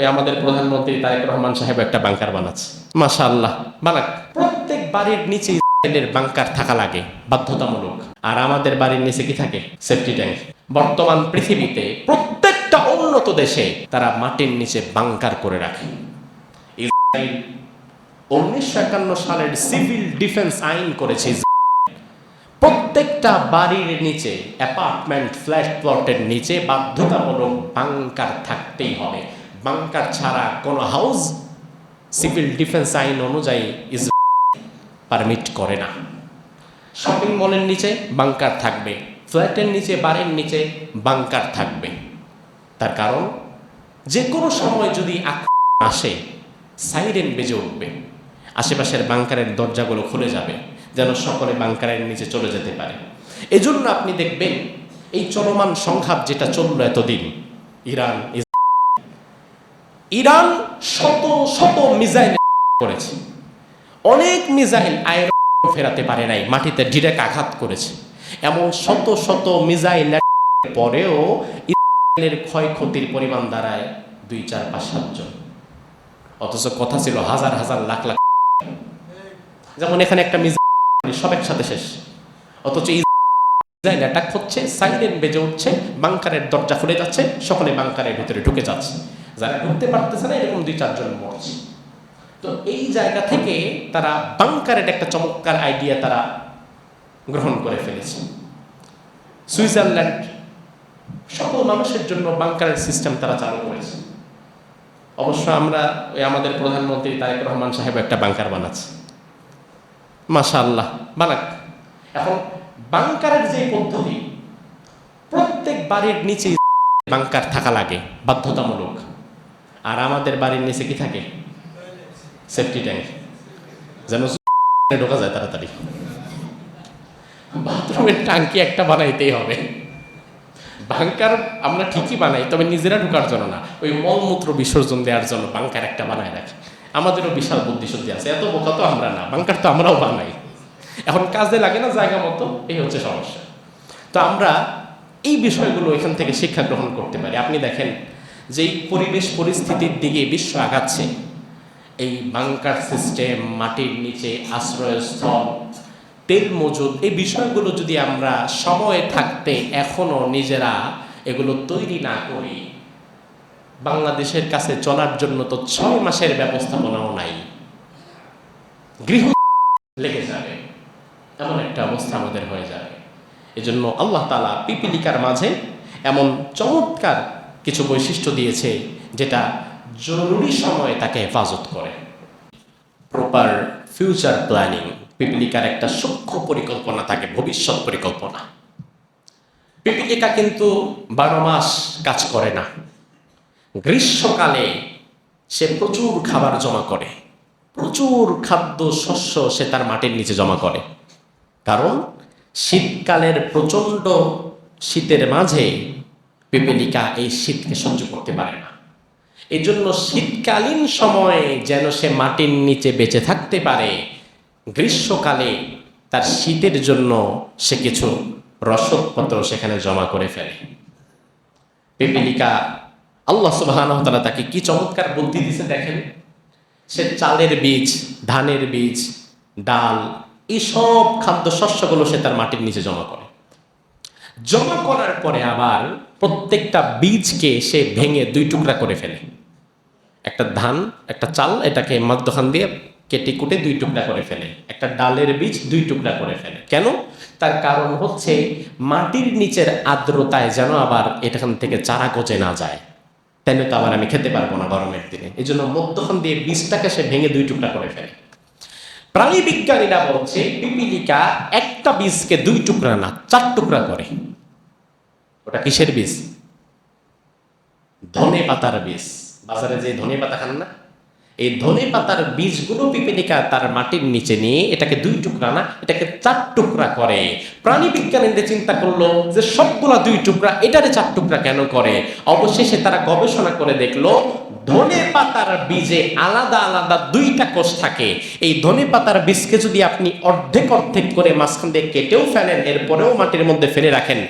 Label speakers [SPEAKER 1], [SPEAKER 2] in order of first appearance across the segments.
[SPEAKER 1] আমাদের প্রধানমন্ত্রী তারেক রহমান সাহেব একটা বাংকার বানাচ্ছে, মাশাআল্লাহ। বানাক। প্রত্যেক বাড়ির নিচে ইসরায়েলের বাংকার থাকা লাগে, বাধ্যতামূলক। আর আমাদের বাড়ির নিচে কি থাকে? Safety tank. বর্তমান পৃথিবীতে প্রত্যেকটা উন্নত দেশে তারা মাটির নিচে বাংকার করে রাখে। ইসরায়েল 1951 সালের সিভিল ডিফেন্স আইন করেছে, প্রত্যেকটা বাড়ির নিচে, অ্যাপার্টমেন্ট ফ্ল্যাট প্লটের নিচে বাধ্যতামূলক বাংকার থাকতেই হবে। বাংকার ছাড়া কোনো হাউস সিভিল ডিফেন্স আইন অনুযায়ী পারমিট করে না। শপিং মলের নিচে বাংকার থাকবে, ফ্ল্যাটের নিচে, বাড়ির নিচে বাংকার থাকবে। তার কারণ যে কোনো সময় যদি আক্রমণ আসে, সাইরেন বেজে উঠবে, আশেপাশের বাংকারের দরজাগুলো খুলে যাবে, যেন সকলে বাংকারের নিচে চলে যেতে পারে। এজন্য আপনি দেখবেন এই চলমান সংঘাত যেটা চলল এতদিন, ইরান শত শত মিসাইল করেছে, অনেক মিসাইল আয়রন ফেরাতে পারে নাই, মাটিতে ডিরেক্ট আঘাত করেছে। এমন শত শত মিসাইল পরেও ইসরায়েলের ক্ষয়ক্ষতির পরিমাণ দাঁড়ায় 2, 4, 5, 7 জন। অথচ কথা ছিল হাজার হাজার লাখ লাখ। যেমন এখানে একটা মিসাইল সব একসাথে শেষ, অথচ ইসরায়েল অ্যাটাক হচ্ছে, সাইরেন বেজে উঠছে, বাংকারের দরজা খুলে যাচ্ছে, সকলে বাংকারের ভিতরে ঢুকে যাচ্ছে। যারা ঢুকতে পারতেছে না এরকম 2, 4 জন মরছে। তো এই জায়গা থেকে তারা বাংকারের একটা চমৎকার আইডিয়া তারা গ্রহণ করে ফেলেছে। সুইজারল্যান্ড সকল মানুষের জন্য বাংকারের সিস্টেম তারা চালু করেছে। অবশ্য আমরা আমাদের প্রধানমন্ত্রী তারেক রহমান সাহেব একটা বাংকার বানাচ্ছে, মাশাআল্লাহ। বানাক। এখন বাংকারের যে পদ্ধতি, প্রত্যেক বাড়ির নিচে বাংকার থাকা লাগে, বাধ্যতামূলক। আর আমাদের বাড়ির নিচে কি থাকে? সেফটি ট্যাঙ্ক, যেন ঢোকা যায় তাড়াতাড়ি। বাথরুমের ট্যাঙ্কি একটা বানাইতেই হবে। বাংকার আমরা ঠিকই বানাই, তবে নিজেরা ঢোকার জন্য না, ওই মলমূত্র বিসর্জন দেওয়ার জন্য বাংকার একটা বানায় রাখি। আমাদেরও বিশাল বুদ্ধিশুদ্ধি আছে, এত বোকা তো আমরা না, বাংকার তো আমরাও বানাই। এখন কাজে লাগে না জায়গা মতো, এই হচ্ছে সমস্যা। তো আমরা এই বিষয়গুলো এখান থেকে শিক্ষা গ্রহণ করতে পারি। আপনি দেখেন যে এই পরিবেশ পরিস্থিতির দিকে বিশ্ব আগাচ্ছে, এই বাংকার সিস্টেম, মাটির নিচে আশ্রয়স্থল, তেল মজুদ, এই বিষয়গুলো যদি আমরা সময় থাকতে এখনো নিজেরা এগুলো তৈরি না করি, বাংলাদেশের কাছে চলার জন্য তো 6 মাসের ব্যবস্থাপনাও নাই, গৃহ লেগে যাবে, এমন একটা অবস্থা আমাদের হয়ে যাবে। এজন্য আল্লাহ তাআলা পিপিলিকার মাঝে এমন চমৎকার কিছু বৈশিষ্ট্য দিয়েছে যেটা জরুরি সময়ে তাকে হেফাজত করে। প্রপার ফিউচার প্ল্যানিং, পিপিলিকার একটা সূক্ষ্ম পরিকল্পনা থাকে, ভবিষ্যৎ পরিকল্পনা। পিপিলিকা কিন্তু 12 মাস কাজ করে না। গ্রীষ্মকালে সে প্রচুর খাবার জমা করে, প্রচুর খাদ্য শস্য সে তার মাটির নিচে জমা করে। কারণ শীতকালের প্রচণ্ড শীতের মাঝে পিপিলিকা এই শীতকে সহ্য করতে পারে না। এই জন্য শীতকালীন সময়ে যেন সে মাটির নিচে বেঁচে থাকতে পারে, গ্রীষ্মকালে তার শীতের জন্য সে কিছু রসদপত্র সেখানে জমা করে ফেলে। পিপিলিকা, আল্লাহ সুবহানাহু ওয়া তাআলা তাকে কি চমৎকার বুদ্ধি দিয়েছে দেখেন। সে চালের বীজ, ধানের বীজ, ডাল, এই সব খাদ্য শস্যগুলো সে তার মাটির নিচে জমা করে। জমা করার পরে আবার প্রত্যেকটা বীজকে সে ভেঙে 2 টুকরা করে ফেলে। একটা ধান, একটা চাল, এটাকে মধ্যখান দিয়ে কেটে কুটে 2 টুকরা করে ফেলে। একটা ডালের বীজ 2 টুকরা করে ফেলে। কেন? তার কারণ হচ্ছে মাটির নিচের আর্দ্রতায় যেন আবার এখান থেকে চারা গজে না যায়, তাহলে তো আবার আমি খেতে পারবো না গরমের দিনে। এই জন্য মধ্যখান দিয়ে বীজটাকে সে ভেঙে 2 টুকরা করে ফেলে। প্রাণী বিজ্ঞানীরা বলছে পিপিলিকা একটা বীজকে 2 টুকরা না 4 টুকরা করে। ওটা কিসের বীজ? ধনে পাতার বীজ। বাজারে যে ধনে পাতা খান না, এই ধনে পাতার বীজগুলো পিপিলিকা তার মাটির নিচে নিয়ে এটাকে 2 টুকরা না, এটাকে 4 টুকরা করে। প্রাণী বিজ্ঞানীদের চিন্তা করলো যে সবগুলা 2 টুকরা, এটারে 4 টুকরা কেন করে? অবশেষে তারা গবেষণা করে দেখলো ধনে পাতার বীজে আলাদা আলাদা 2টা কোষ থাকে। এই ধনে পাতার বীজকে যদি আপনি অর্ধেক অর্ধেক করে মাঝখান দিয়ে কেটেও ফেলেন, এরপরেও মাটির মধ্যে ফেলে রাখেন,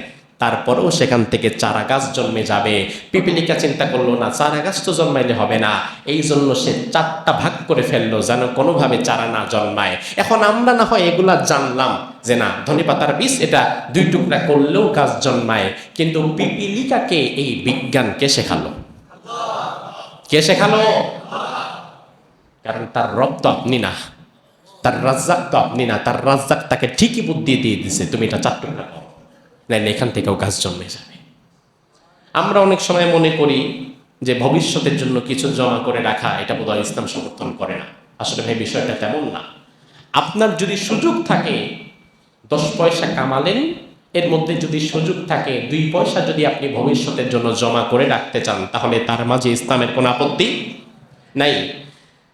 [SPEAKER 1] তারপরেও সেখান থেকে চারা গাছ জন্মে যাবে। পিপিলিকা চিন্তা করলো না চারা গাছ তো জন্মাইলে হবে না, এই জন্য সে 4টা ভাগ করে ফেললো যেন কোনোভাবে চারা না জন্মায়। এখন আমরা না হয় এগুলা জানলাম যে না ধনেপাতার বীজ এটা 2 টুকরা করলেও গাছ জন্মায়, কিন্তু পিপিলিকাকে এই বিজ্ঞান কে শেখালো? কে শেখালো? কারণ তার রব তো আপনি না, তার রাজ্জাক তো আপনি না। তার রাজ্জাক তাকে ঠিকই বুদ্ধি দিয়ে দিছে, তুমি এটা 4 টুকরা করো, নাইলে এখান থেকেও গাছ জন্মে যাবে। আমরা অনেক সময় মনে করি যে ভবিষ্যতের জন্য কিছু জমা করে রাখা এটা বোধহয় ইসলাম সমর্থন করে না। আসলে ভাই বিষয়টা তেমন না। আপনার যদি সুযোগ থাকে 10 পয়সা কামালেন, এর মধ্যে যদি সুযোগ থাকে 2 পয়সা যদি আপনি ভবিষ্যতের জন্য জমা করে রাখতে চান, তাহলে তার মাঝে ইসলামের কোনো আপত্তি নাই।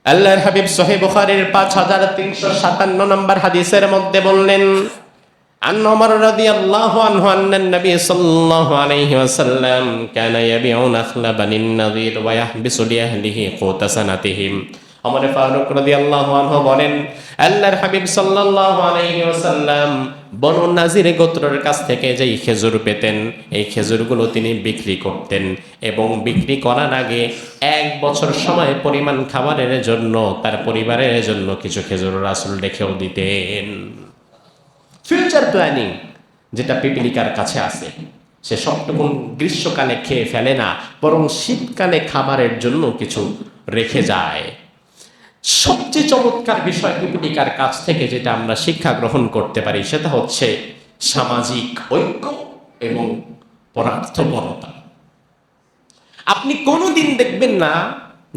[SPEAKER 1] আল্লাহর হাবিব সহিহ বুখারীর 5357 নম্বর হাদিসের মধ্যে বললেন, عن عمر رضي الله عنه أن النبي صلى الله عليه وسلم كان يبيع نخل بني النضير ويحبس لأهله قوت سنتهم। ওমর ফারুক রাদিয়াল্লাহু আনহু বলেন, আল্লাহর হাবিব সাল্লাল্লাহু আলাইহি ওয়াসাল্লাম বনু নাজির গোত্রের কাছ থেকে যেই খেজুর পেতেন, এই খেজুরগুলো তিনি বিক্রি করতেন এবং বিক্রি করার আগে 1 বছর সময় পরিমাণ খাবারের জন্য তার পরিবারের জন্য কিছু খেজুর রাসূল রেখেও দিতেন। ফিউচার প্ল্যানিং যেটা পিপিলিকার কাছে আছে, সে সবটুকুন গ্রীষ্মকালে খেয়ে ফেলে না, বরং শীতকালে খাবারের জন্য কিছু রেখে যায়। সবচেয়ে চমৎকার বিষয় পিপিলিকার কাছ থেকে যেটা আমরা শিক্ষা গ্রহণ করতে পারি সেটা হচ্ছে সামাজিক ঐক্য এবং পরার্থপরতা। আপনি কোনোদিন দেখবেন না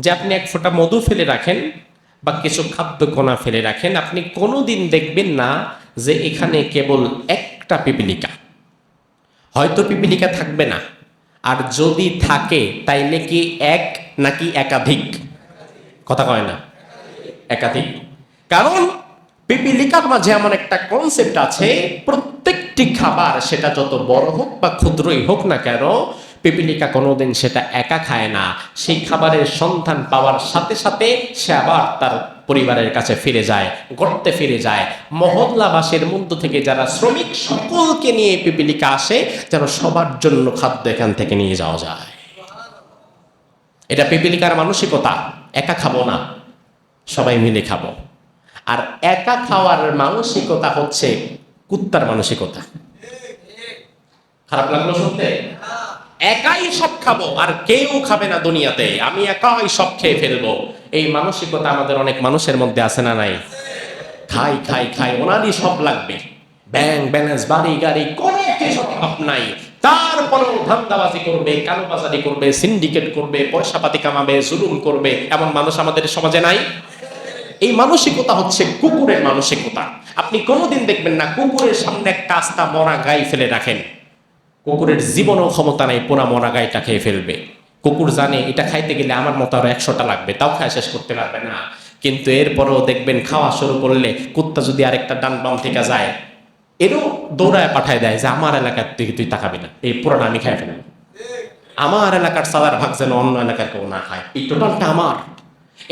[SPEAKER 1] যে আপনি 1 ফোঁটা মধু ফেলে রাখেন বা কিছু খাদ্য কণা ফেলে রাখেন, আপনি কোনোদিন দেখবেন না যে এখানে কেবল একটা পিপিলিকা। হয়তো পিপিলিকা থাকবে না, আর যদি থাকে তাইলে কি এক নাকি একাধিক? কথা কয় না, একাধিক। কারণ পিপিলিকার মাঝে এমন একটা কনসেপ্ট আছে, প্রত্যেকটি খাবার সেটা যত বড় হোক বা ক্ষুদ্রই হোক না কেন, পিপিলিকা কোনোদিন সেটা একা খায় না। সেই খাবারের সন্ধান পাওয়ার সাথে সাথে সে আবার তার পরিবারের কাছে ফিরে যায়, গর্তে ফিরে যায়। মহল্লাবাসীর মধ্য থেকে যারা শ্রমিক সকলকে নিয়ে পিপিলিকা আসে যেন সবার জন্য খাদ্য এখান থেকে নিয়ে যাওয়া যায়। এটা পিপিলিকার মানসিকতা, একা খাবো না, সবাই মিলে খাবো। আর একা খাওয়ার মানসিকতা হচ্ছে কুত্তার মানসিকতা। খারাপ লাগলো শুনতে? একাই সব খাবো আর কেউ খাবে না দুনিয়াতে, আমি একাই সব খেয়ে ফেলবো, এই মানসিকতা আমাদের অনেক মানুষের মধ্যে আছে না নাই? খাই খাই খাই, ওনারই সব লাগবে, ব্যাংক ব্যালেন্স, বাড়ি গাড়ি, কোনো কিছু অভাব নাই, তারপরেও ধান্দাবাজি করবে, কালোবাজারি করবে, সিন্ডিকেট করবে, পয়সা পাতি কামাবে, জুলুম করবে, এমন মানুষ আমাদের সমাজে নাই? এই মানসিকতা হচ্ছে কুকুরের মানসিকতা। আপনি কোনোদিন দেখবেন না কুকুরের সামনে একটা আস্তা মরা গাই ফেলে রাখেন, কুকুরের জীবনও ক্ষমতা নাই পোড়া মরা গাইটা খেয়ে ফেলবে। কুকুর জানে এটা খাইতে গেলে আমার মতো আরো 100টা লাগবে, তাও খায় শেষ করতে পারবে না। কিন্তু এরপরও দেখবেন খাওয়া শুরু করলে কুত্তা যদি আরেকটা ডান বাম থেকে যায়, এরও দৌড়ায় পাঠায় দেয় যে আমার এলাকার দিকে তুই তাকাবি না, এই পুরাটা আমি খাই ফেলবো, আমার এলাকার সাদার ভাগ যেন অন্য এলাকার কেউ না খায়, এই টোটালটা আমার।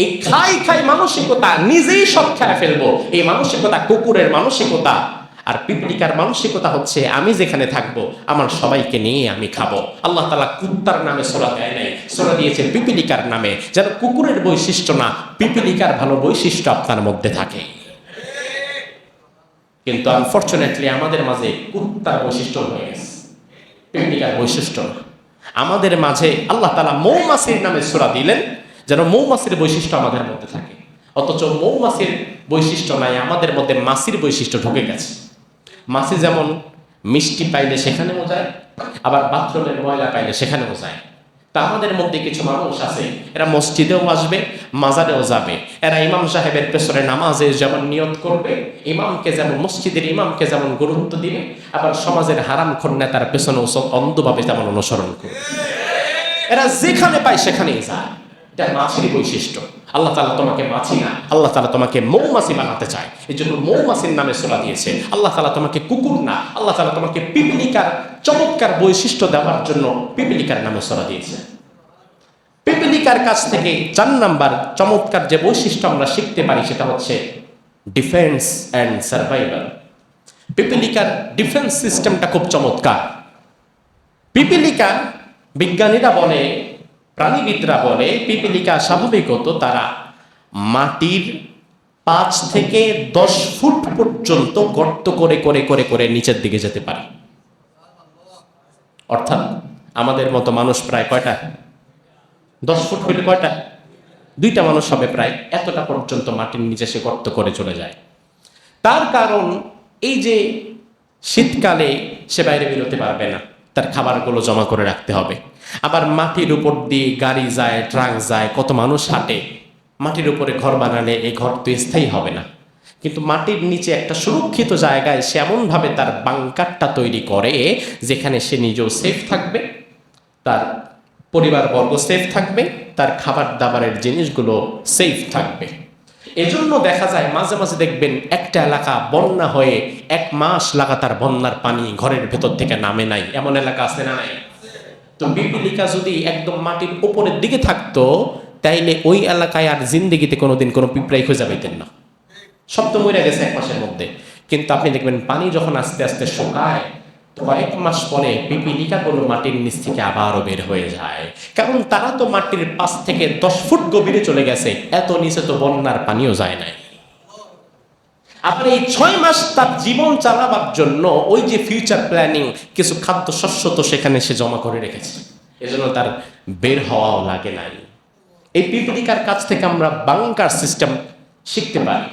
[SPEAKER 1] এই খাই খাই মানসিকতা, নিজেই সব খেয়ে ফেলবো, এই মানসিকতা কুকুরের মানসিকতা। আর পিপিলিকার মানসিকতা হচ্ছে আমি যেখানে থাকবো আমার সবাইকে নিয়ে আমি খাবো। আল্লাহ তাআলা কুত্তার নামে সূরা দেয় নাই, সূরা দিয়েছে পিপিলিকার নামে, যেন কুকুরের বৈশিষ্ট্য না, পিপিলিকার ভালো বৈশিষ্ট্য আপনার মধ্যে থাকে। কিন্তু আনফরচুনেটলি আমাদের মাঝে কুত্তার বৈশিষ্ট্য হয়ে গেছে, পিপিলিকার বৈশিষ্ট্য না। আমাদের মাঝে আল্লাহ তাআলা মৌমাছির নামে সূরা দিলেন যেন মৌমাছির বৈশিষ্ট্য আমাদের মধ্যে থাকে, অথচ মৌমাছির বৈশিষ্ট্য নাই, আমাদের মধ্যে মাছির বৈশিষ্ট্য ঢুকে গেছে। মাছি যেমন মিষ্টি পাইলে সেখানেও যায়, আবার বাথরুমের ময়লা পাইলে সেখানেও যায়। তা আমাদের মধ্যে কিছু মানুষ আছে, এরা মসজিদেও আসবে, মাজারেও যাবে, এরা ইমাম সাহেবের পেছনে নামাজে যেমন নিয়ত করবে, ইমামকে যেমন মসজিদের ইমামকে যেমন গুরুত্ব দিবে, আবার সমাজের হারামখোর নেতার পেছনে অন্ধভাবে তেমন অনুসরণ করবে। এরা যেখানে পায় সেখানেই যায়, এটা মাছির বৈশিষ্ট্য। আল্লাহ তাআলা তোমাকে মাছি না, আল্লাহ তাআলা তোমাকে মৌমাছি বানাতে চায়, এই জন্য মৌমাছির নামে সূরা দিয়েছে। আল্লাহ তাআলা তোমাকে কুকুর না, আল্লাহ তাআলা তোমাকে পিপিলিকার চমৎকার বৈশিষ্ট্য দেওয়ার জন্য পিপিলিকার নামে সূরা দিয়েছে। পিপিলিকার কাছ থেকে 4 নাম্বার চমৎকার যে বৈশিষ্ট্য আমরা শিখতে পারি সেটা হচ্ছে ডিফেন্স অ্যান্ড সার্ভাইভাল। পিপিলিকার ডিফেন্স সিস্টেমটা খুব চমৎকার। পিপিলিকা, বিজ্ঞানীরা বলে, প্রাণীবিদরা বলে, পিপিলিকা স্বাভাবিকত তারা মাটির 5 থেকে 10 ফুট পর্যন্ত গর্ত করে করে করে করে নিচের দিকে যেতে পারে। অর্থাৎ আমাদের মতো মানুষ প্রায় কয়টা? 10 ফুট হইলে কয়টা? 2টা মানুষ হবে প্রায়, এতটা পর্যন্ত মাটির নিচে সে গর্ত করে চলে যায়। তার কারণ এই যে শীতকালে সে বাইরে বেরোতে পারবে না, তার খাবারগুলো জমা করে রাখতে হবে। আবার মাটির উপর দিয়ে গাড়ি যায়, ট্রাক যায়, কত মানুষ হাঁটে। মাটির উপরে ঘর বানালে এই ঘর তো স্থায়ী হবে না, কিন্তু মাটির নিচে একটা সুরক্ষিত জায়গায় সে এমনভাবে তার বাংকারটা তৈরি করে যেখানে সে নিজেও সেফ থাকবে, তার পরিবারবর্গ সেফ থাকবে, তার খাবার দাবারের জিনিসগুলো সেফ থাকবে। এজন্য দেখা যায় মাঝে মাঝে দেখবেন একটা এলাকা বন্যা হয়ে 1 মাস লাগাতার বন্যার পানি ঘরের ভেতর থেকে নামে নাই, এমন এলাকা আছে না নাই? তো পিপিলিকা যদি একদম মাটির উপরের দিকে থাকতো তাইলে ওই এলাকায় আর জিন্দেগিতে কোনোদিন কোনো পিঁপড়াই খুঁজে পাইতেন না, সব তো মরে গেছে 1 মাসের মধ্যে। কিন্তু আপনি দেখবেন পানি যখন আস্তে আস্তে শুকায়, তো কয়েক মাস পরে পিপিলিকাগুলো মাটির নিচ থেকে আবারও বের হয়ে যায়, কারণ তারা তো মাটির 5 থেকে 10 ফুট গভীরে চলে গেছে, এত নিচে তো বন্যার পানিও যায় নাই। আবার এই 6 মাস তার জীবন চালাবার জন্য ওই যে ফিউচার প্ল্যানিং, কিছু খাদ্য শস্য তো সেখানে সে জমা করে রেখেছে, এজন্য তার বের হওয়াও লাগে নাই। এই পিপিলিকার কাছ থেকে আমরা বাংকার সিস্টেম শিখতে পারি।